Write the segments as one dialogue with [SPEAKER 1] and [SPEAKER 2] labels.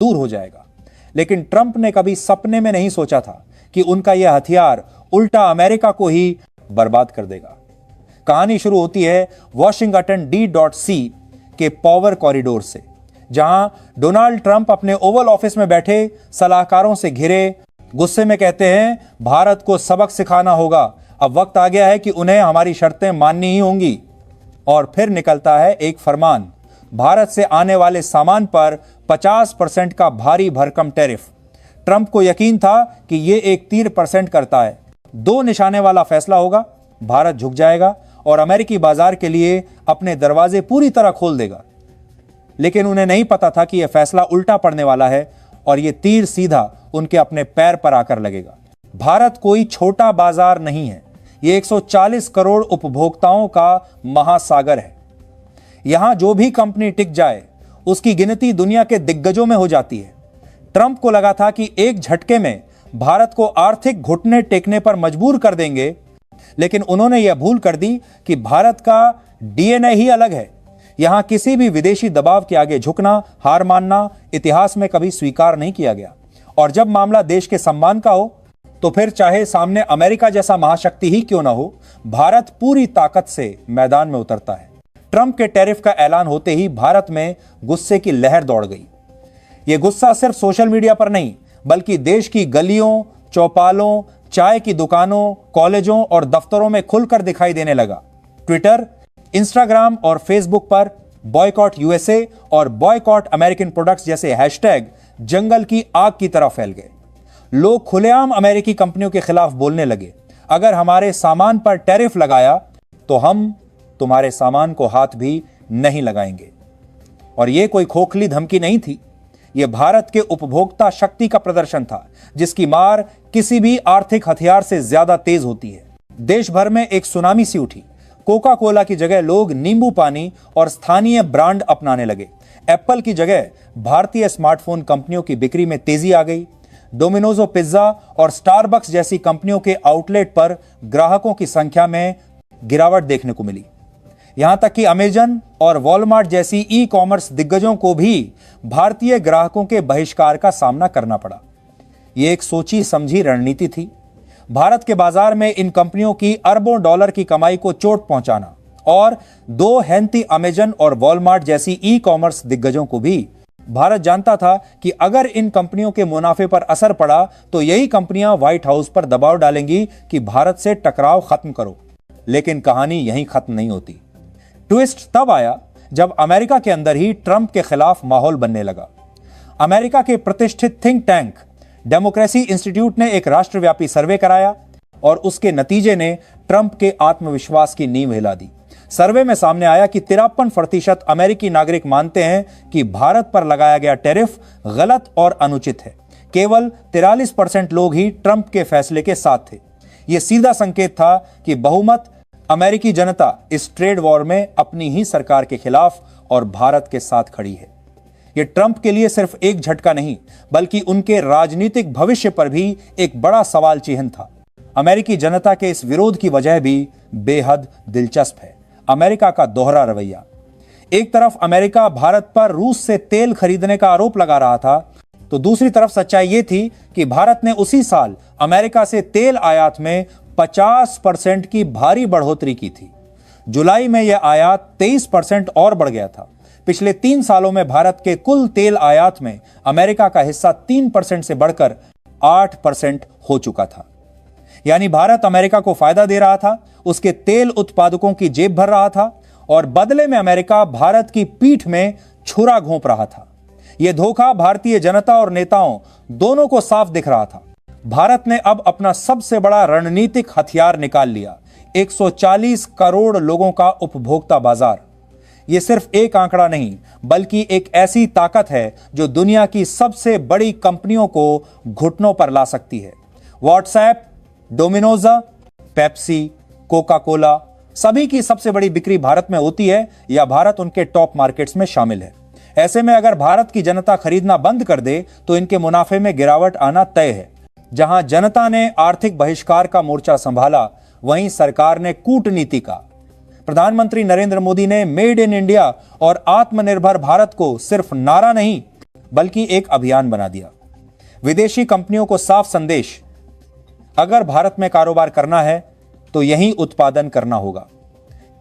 [SPEAKER 1] दूर हो जाएगा। लेकिन ट्रंप ने कभी सपने में नहीं सोचा था कि उनका यह हथियार उल्टा अमेरिका को ही बर्बाद कर देगा। कहानी शुरू होती है वॉशिंगटन D.C के पावर कॉरिडोर से, जहां डोनाल्ड ट्रंप अपने ओवल ऑफिस में बैठे सलाहकारों से घिरे गुस्से में कहते हैं, भारत को सबक सिखाना होगा, अब वक्त आ गया है कि उन्हें हमारी शर्तें माननी ही होंगी। और फिर निकलता है एक फरमान, भारत से आने वाले सामान पर 50% का भारी भरकम टैरिफ। ट्रंप को यकीन था कि यह एक 3% करता है। 2 निशाने वाला फैसला होगा, भारत झुक जाएगा और अमेरिकी बाजार के लिए अपने दरवाजे पूरी तरह खोल देगा। लेकिन उन्हें नहीं पता था कि यह फैसला उल्टा पड़ने वाला है और यह तीर सीधा उनके अपने पैर पर आकर लगेगा। भारत कोई छोटा बाजार नहीं है, यह 140 करोड़ उपभोक्ताओं का महासागर है। यहां जो भी कंपनी टिक जाए उसकी गिनती दुनिया के दिग्गजों में हो जाती है। ट्रंप को लगा था कि एक झटके में भारत को आर्थिक घुटने टेकने पर मजबूर कर देंगे, लेकिन उन्होंने यह भूल कर दी कि भारत का DNA ही अलग है। यहां किसी भी विदेशी दबाव के आगे झुकना, हार मानना इतिहास में कभी स्वीकार नहीं किया गया। और जब मामला देश के सम्मान का हो तो फिर चाहे सामने अमेरिका जैसा महाशक्ति ही क्यों ना हो, भारत पूरी ताकत से मैदान में उतरता है। ट्रंप के टैरिफ का ऐलान होते ही भारत में गुस्से की लहर दौड़ गई। यह गुस्सा सिर्फ सोशल मीडिया पर नहीं, बल्कि देश की गलियों, चौपालों, चाय की दुकानों, कॉलेजों और दफ्तरों में खुलकर दिखाई देने लगा। ट्विटर, इंस्टाग्राम और फेसबुक पर बॉयकॉट USA और बॉयकॉट अमेरिकन प्रोडक्ट्स जैसे हैशटैग जंगल की आग की तरह फैल गए। लोग खुलेआम अमेरिकी कंपनियों के खिलाफ बोलने लगे, अगर हमारे सामान पर टैरिफ लगाया तो हम तुम्हारे सामान को हाथ भी नहीं लगाएंगे। और यह कोई खोखली धमकी नहीं थी, यह भारत के उपभोक्ता शक्ति का प्रदर्शन था, जिसकी मार किसी भी आर्थिक हथियार से ज्यादा तेज होती है। देश भर में एक सुनामी सी उठी। कोका कोला की जगह लोग नींबू पानी और स्थानीय ब्रांड अपनाने लगे। एप्पल की जगह भारतीय स्मार्टफोन कंपनियों की बिक्री में तेजी आ गई। डोमिनोज पिज्जा और स्टारबक्स जैसी कंपनियों के आउटलेट पर ग्राहकों की संख्या में गिरावट देखने को मिली। यहां तक कि अमेजन और वॉलमार्ट जैसी ई-कॉमर्स दिग्गजों को भी भारतीय ग्राहकों के बहिष्कार का सामना करना पड़ा। यह एक सोची समझी रणनीति थी, भारत के बाजार में इन कंपनियों की अरबों डॉलर की कमाई को चोट पहुंचाना और 2 हेंती अमेजन और वॉलमार्ट जैसी ई-कॉमर्स दिग्गजों को भी। भारत जानता था कि अगर इन कंपनियों के मुनाफे पर असर पड़ा तो यही कंपनियां व्हाइट हाउस पर दबाव डालेंगी कि भारत से टकराव खत्म करो। लेकिन कहानी यहीं खत्म नहीं होती। ट्विस्ट तब आया जब अमेरिका के अंदर ही ट्रंप के खिलाफ माहौल बनने लगा। अमेरिका के प्रतिष्ठित थिंक टैंक डेमोक्रेसी इंस्टीट्यूट ने एक राष्ट्रव्यापी सर्वे कराया और उसके नतीजे ने ट्रंप के आत्मविश्वास की नींव हिला दी। सर्वे में सामने आया कि 53% अमेरिकी नागरिक मानते हैं कि भारत पर लगाया गया टैरिफ गलत और अनुचित है। केवल 43% लोग ही ट्रंप के फैसले के साथ थे। यह सीधा संकेत था कि बहुमत अमेरिकी जनता इस ट्रेड वॉर में अपनी ही सरकार के खिलाफ और भारत के साथ खड़ी है। यह ट्रंप के लिए सिर्फ एक झटका नहीं, बल्कि उनके राजनीतिक भविष्य पर भी एक बड़ा सवाल चिन्ह था। अमेरिकी जनता के इस विरोध की वजह भी बेहद दिलचस्प है। अमेरिका का दोहरा रवैया। एक तरफ अमेरिका भारत पर रूस से तेल खरीदने का आरोप लगा रहा था, तो दूसरी तरफ सच्चाई यह थी कि भारत ने उसी साल अमेरिका से तेल आयात में 50% की भारी बढ़ोतरी की थी। जुलाई में यह आयात 23% और बढ़ गया था। पिछले 3 सालों में भारत के कुल तेल आयात में अमेरिका का हिस्सा 3% से बढ़कर 8% हो चुका था। यानी भारत अमेरिका को फायदा दे रहा था, उसके तेल उत्पादकों की जेब भर रहा था और बदले में अमेरिका भारत की पीठ में छुरा घोंप रहा था। यह धोखा भारतीय जनता और नेताओं दोनों को साफ दिख रहा था। भारत ने अब अपना सबसे बड़ा रणनीतिक हथियार निकाल लिया, 140 करोड़ लोगों का उपभोक्ता बाजार। यह सिर्फ एक आंकड़ा नहीं, बल्कि एक ऐसी ताकत है जो दुनिया की सबसे बड़ी कंपनियों को घुटनों पर ला सकती है। WhatsApp, Domino's, Pepsi, Coca Cola, सभी की सबसे बड़ी बिक्री भारत में होती है या भारत उनके टॉप मार्केट्स में शामिल है। ऐसे में अगर भारत की जनता खरीदना बंद कर दे तो इनके मुनाफे में गिरावट आना तय है। जहां जनता ने आर्थिक बहिष्कार का मोर्चा संभाला, वहीं सरकार ने कूटनीति का। प्रधानमंत्री नरेंद्र मोदी ने मेड इन इंडिया और आत्मनिर्भर भारत को सिर्फ नारा नहीं, बल्कि एक अभियान बना दिया। विदेशी कंपनियों को साफ संदेश, अगर भारत में कारोबार करना है तो यहीं उत्पादन करना होगा।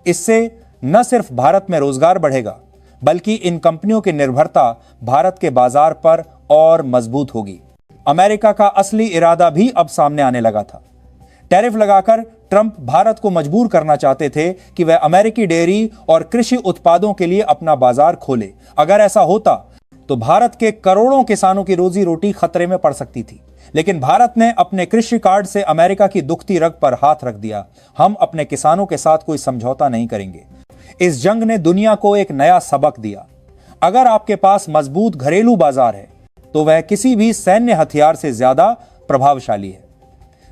[SPEAKER 1] इससे न सिर्फ भारत में रोजगार बढ़ेगा, बल्कि इन कंपनियों की निर्भरता भारत के बाजार पर और मजबूत होगी। अमेरिका का असली इरादा भी अब सामने आने लगा था। टैरिफ लगाकर ट्रंप भारत को मजबूर करना चाहते थे कि वह अमेरिकी डेयरी और कृषि उत्पादों के लिए अपना बाजार खोले। अगर ऐसा होता तो भारत के करोड़ों किसानों की रोजी रोटी खतरे में पड़ सकती थी। लेकिन भारत ने अपने कृषि कार्ड से अमेरिका की दुखती रग पर हाथ रख दिया। हम अपने किसानों के साथ कोई समझौता नहीं करेंगे। इस जंग ने दुनिया को एक नया सबक दिया। अगर आपके पास मजबूत घरेलू बाजार है तो वह किसी भी सैन्य हथियार से ज्यादा प्रभावशाली है।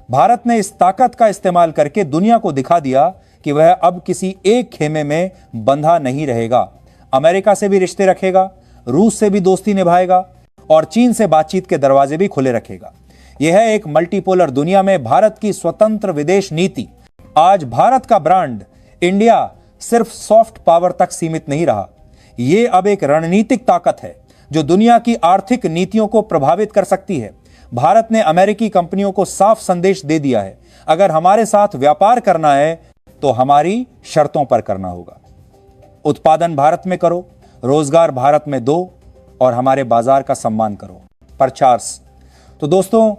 [SPEAKER 1] भारत ने इस ताकत का इस्तेमाल करके दुनिया को दिखा दिया कि वह अब किसी एक खेमे में बंधा नहीं रहेगा। अमेरिका से भी रिश्ते रखेगा, रूस से भी दोस्ती निभाएगा और चीन से बातचीत के दरवाजे भी खुले रखेगा। यह है एक मल्टीपोलर दुनिया में भारत की स्वतंत्र विदेश नीति। आज भारत का ब्रांड इंडिया सिर्फ सॉफ्ट पावर तक सीमित नहीं रहा। यह अब एक रणनीतिक ताकत है जो दुनिया की आर्थिक नीतियों को प्रभावित कर सकती है। भारत ने अमेरिकी कंपनियों को साफ संदेश दे दिया है, अगर हमारे साथ व्यापार करना है तो हमारी शर्तों पर करना होगा। उत्पादन भारत में करो, रोजगार भारत में दो और हमारे बाजार का सम्मान करो। परचार्स। तो दोस्तों,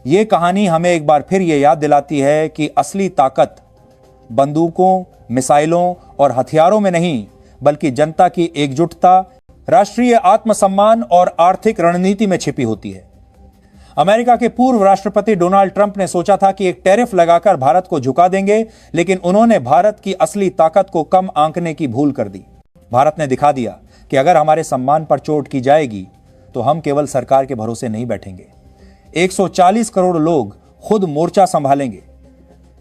[SPEAKER 1] यह कहानी हमें एक बार फिर यह याद दिलाती है कि असली ताकत बंदूकों, मिसाइलों और हथियारों में नहीं, बल्कि जनता की एकजुटता, राष्ट्रीय आत्मसम्मान और आर्थिक रणनीति में छिपी होती है। अमेरिका के पूर्व राष्ट्रपति डोनाल्ड ट्रंप ने सोचा था कि एक टैरिफ लगाकर भारत को झुका देंगे, लेकिन उन्होंने भारत की असली ताकत को कम आंकने की भूल कर दी। भारत ने दिखा दिया कि अगर हमारे सम्मान पर चोट की जाएगी तो हम केवल सरकार के भरोसे नहीं बैठेंगे। 140 करोड़ लोग खुद मोर्चा संभालेंगे।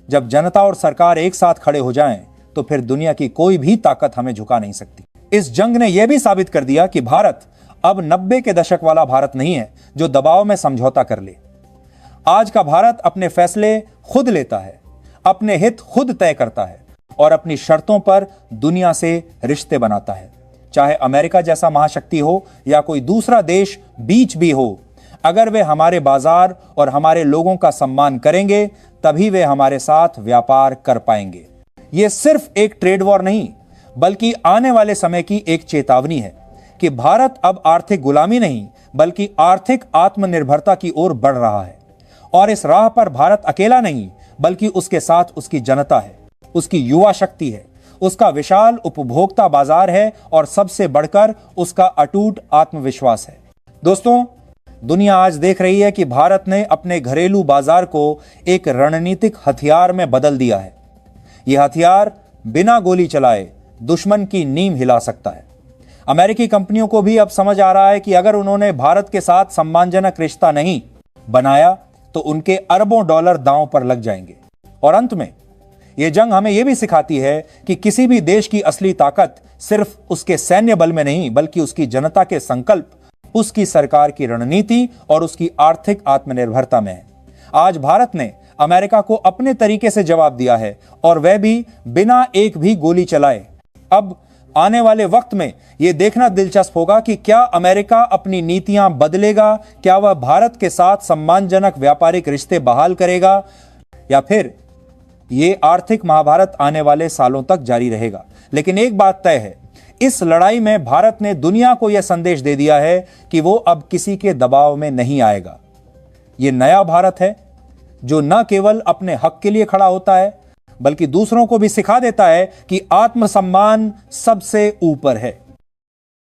[SPEAKER 1] जब जनता और सरकार एक साथ खड़े हो जाएं, तो फिर दुनिया की कोई भी ताकत हमें झुका नहीं सकती। इस जंग ने यह भी साबित कर दिया कि भारत अब 90 के दशक वाला भारत नहीं है जो दबाव में समझौता कर ले। आज का भारत अपने फैसले खुद लेता है, अपने हित खुद तय करता है और अपनी शर्तों पर दुनिया से रिश्ते बनाता है। चाहे अमेरिका जैसा महाशक्ति हो या कोई दूसरा देश बीच भी हो, अगर वे हमारे बाजार और हमारे लोगों का सम्मान करेंगे तभी वे हमारे साथ व्यापार कर पाएंगे। यह सिर्फ एक ट्रेड वॉर नहीं, बल्कि आने वाले समय की एक चेतावनी है कि भारत अब आर्थिक गुलामी नहीं, बल्कि आर्थिक आत्मनिर्भरता की ओर बढ़ रहा है। और इस राह पर भारत अकेला नहीं, बल्कि उसके साथ उसकी जनता है, उसकी युवा शक्ति है, उसका विशाल उपभोक्ता बाजार है और सबसे बढ़कर उसका अटूट आत्मविश्वास है। दोस्तों, दुनिया आज देख रही है कि भारत ने अपने घरेलू बाजार को एक रणनीतिक हथियार में बदल दिया है। यह हथियार बिना गोली चलाए दुश्मन की नींव हिला सकता है। अमेरिकी कंपनियों को भी अब समझ आ रहा है कि अगर उन्होंने भारत के साथ सम्मानजनक रिश्ता नहीं बनाया तो उनके अरबों डॉलर दांव पर लग जाएंगे। और अंत में यह जंग हमें यह भी सिखाती है कि किसी भी देश की असली ताकत सिर्फ उसके सैन्य बल में नहीं, बल्कि उसकी जनता के संकल्प, उसकी सरकार की रणनीति और उसकी आर्थिक आत्मनिर्भरता में है। आज भारत ने अमेरिका को अपने तरीके से जवाब दिया है और वह भी बिना एक भी गोली चलाए। अब आने वाले वक्त में यह देखना दिलचस्प होगा कि क्या अमेरिका अपनी नीतियां बदलेगा, क्या वह भारत के साथ सम्मानजनक व्यापारिक रिश्ते बहाल करेगा, या फिर यह आर्थिक महाभारत आने वाले सालों तक जारी रहेगा। लेकिन एक बात तय है, इस लड़ाई में भारत ने दुनिया को यह संदेश दे दिया है कि वो अब किसी के दबाव में नहीं आएगा। यह नया भारत है जो न केवल अपने हक के लिए खड़ा होता है, बल्कि दूसरों को भी सिखा देता है कि आत्मसम्मान सबसे ऊपर है।